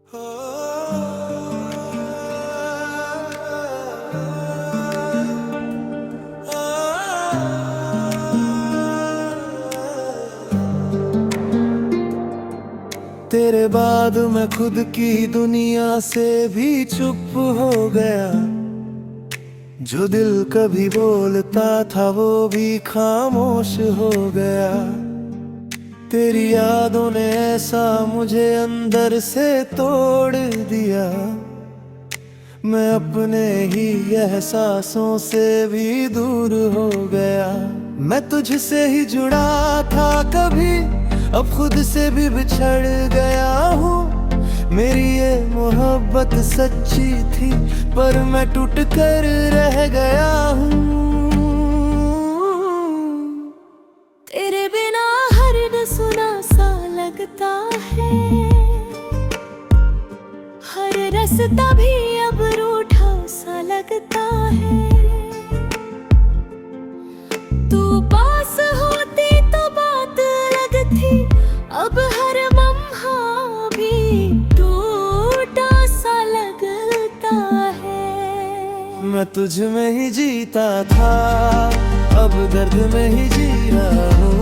तेरे बाद मैं खुद की दुनिया से भी चुप हो गया। जो दिल कभी बोलता था वो भी खामोश हो गया। तेरी यादों ने ऐसा मुझे अंदर से तोड़ दिया। मैं अपने ही एहसासों से भी दूर हो गया। मैं तुझसे ही जुड़ा था कभी, अब खुद से भी बिछड़ गया हूँ। मेरी ये मोहब्बत सच्ची थी पर मैं टूट कर रह गया हूँ। तेरे बिना हर न सुना सा लगता है, हर रास्ता भी अब रूठा सा लगता है। तू पास होती तो बात अलग थी, अब हर लम्हा भी टूटा सा लगता है। मैं तुझ में ही जीता था, अब दर्द में ही जी रहा हूँ।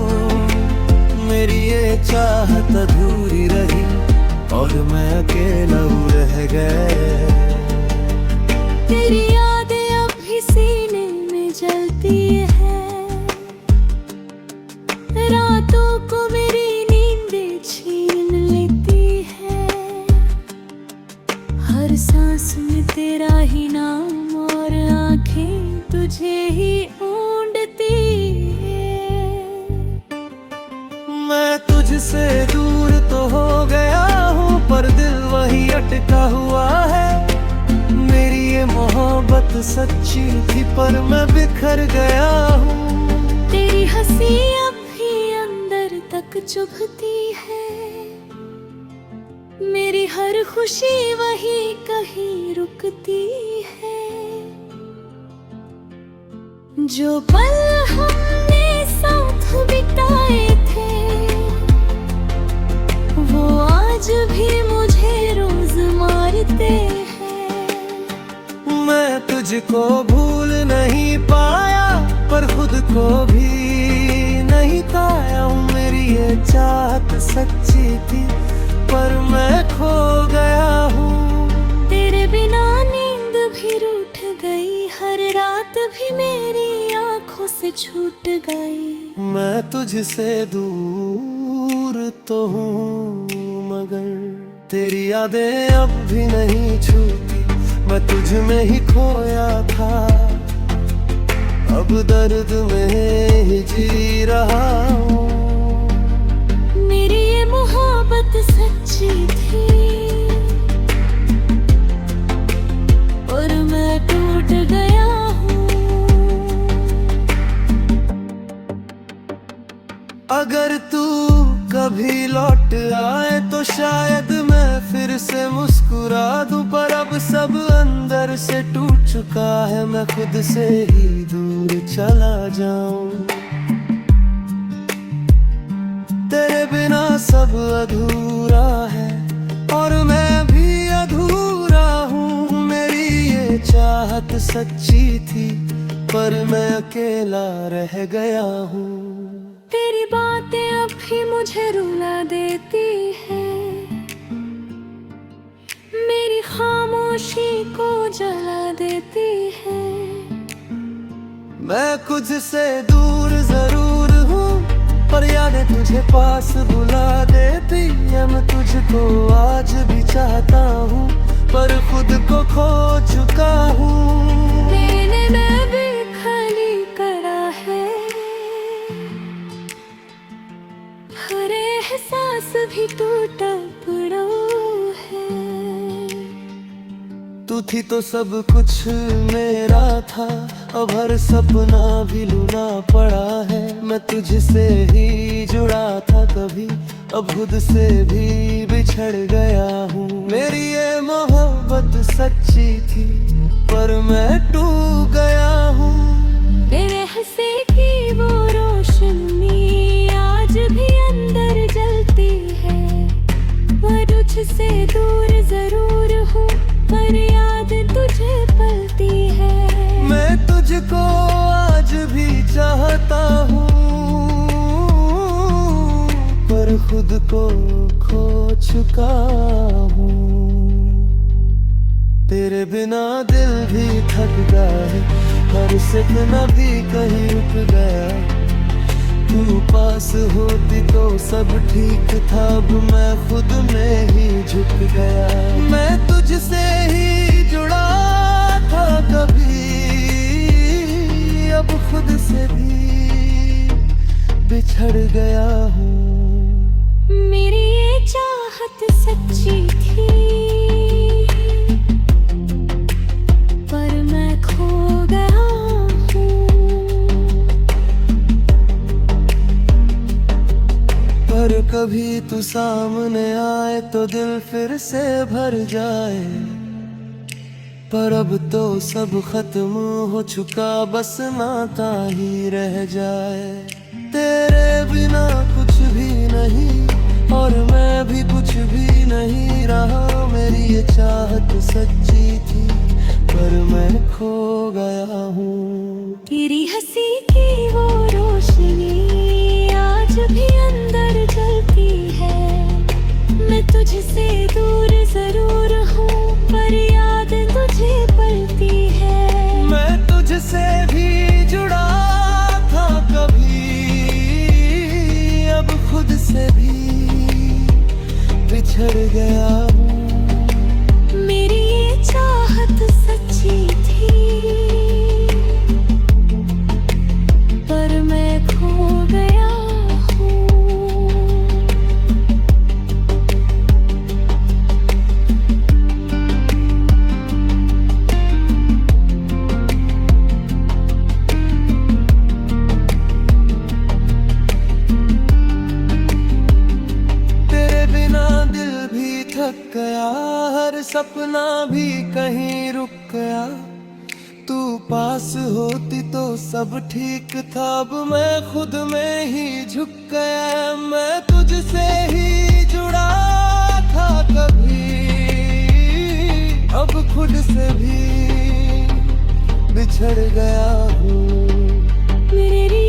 मेरी ये चाहत अधूरी रही और मैं अकेला रह गया। तेरी यादें अब भी सीने में जलती है, रातों को मेरी नींदें छीन लेती है। हर सांस में तेरा ही नाम और आंखें तुझे ही ढूंढती है। मैं तुझसे दूर तो हो गया हूँ पर दिल वही अटका हुआ है। मेरी ये मोहब्बत सच्ची थी पर मैं बिखर गया हूँ। तेरी हंसी अब भी अंदर तक चुभती है, मेरी हर खुशी वही कहीं रुकती है। जो पल हमने साथ बिताए थे वो आज भी मुझे रोज मारते हैं। मैं तुझको भूल नहीं पाया पर खुद को भी नहीं पाया। मेरी ये चाहत सच्ची थी पर मैं खो गया हूँ। तेरे बिना नींद भी रूठ गई, हर रात भी मेरी आंखों से छूट गई। मैं तुझसे दूर तो हूँ मगर तेरी यादें अब भी नहीं छूटी। मैं तुझ में ही खोया था, अब दर्द में ही जी रहा हूँ। मेरी ये मोहब्बत सच्ची थी और मैं टूट गया हूँ। अगर तू कभी लौट आए तो शायद मैं फिर से मुस्कुरा दूं, पर अब सब अंदर से टूट चुका है। मैं खुद से ही दूर चला जाऊं। तेरे बिना सब अधूरा है और मैं भी अधूरा हूँ। मेरी ये चाहत सच्ची थी पर मैं अकेला रह गया हूँ। तेरी बातें अब भी मुझे रुला देती है, मेरी खामोशी को जला देती है। मैं कुछ से दूर जरूर हूँ पर यादें तुझे पास बुला देती है। मैं तुझको आज भी चाहता हूँ पर खुद को खो चुका हूँ। मैंने मैं भी खाली करा है, हर एहसास भी टूटा पड़ा है। तू थी तो सब कुछ मेरा था, अब हर सपना भी लूना पड़ा है। मैं तुझसे ही जुड़ा था तभी, अब खुद से भी बिछड़ गया हूँ। मेरी ये मोहब्बत सच्ची थी पर मैं टूट गया हूँ। तेरे हंसे की वो रोशनी आज भी अंदर जलती है, पर तुझसे दूर खुद को खो चुका हूँ। तेरे बिना दिल भी थक गया है, हर सपना भी कहीं रुक गया। तू पास होती तो सब ठीक था, अब मैं खुद में ही झुक गया। मैं तुझसे ही जुड़ा था कभी, अब खुद से भी बिछड़ गया हूँ। मेरी ये चाहत सच्ची थी, पर मैं खो गया हूँ। पर कभी तू सामने आए तो दिल फिर से भर जाए। पर अब तो सब खत्म हो चुका, बस नाता ही रह जाए। तेरे बिना कुछ भी नहीं और मैं भी कुछ भी नहीं रहा। मेरी ये चाहत सच्ची थी, पर मैं खो गया हूँ। तेरी हंसी की वो रोशनी आज भी अंदर जलती है। मैं तुझसे दूर जरूर हूँ, पर याद तुझे पलती है। मैं तुझसे भी जुड़ा था कभी, अब खुद से भी बिछड़ गया हूँ। मेरी ये चाहत सच्ची थी, पर मैं खो गया हूँ। तेरे बिना दिल भी थक गया, हर सपना भी कहीं रुक गया। तू पास होती तो सब ठीक था, अब मैं खुद में ही झुक गया। मैं तुझसे ही जुड़ा था कभी, अब खुद से भी बिछड़ गया हूँ। मेरी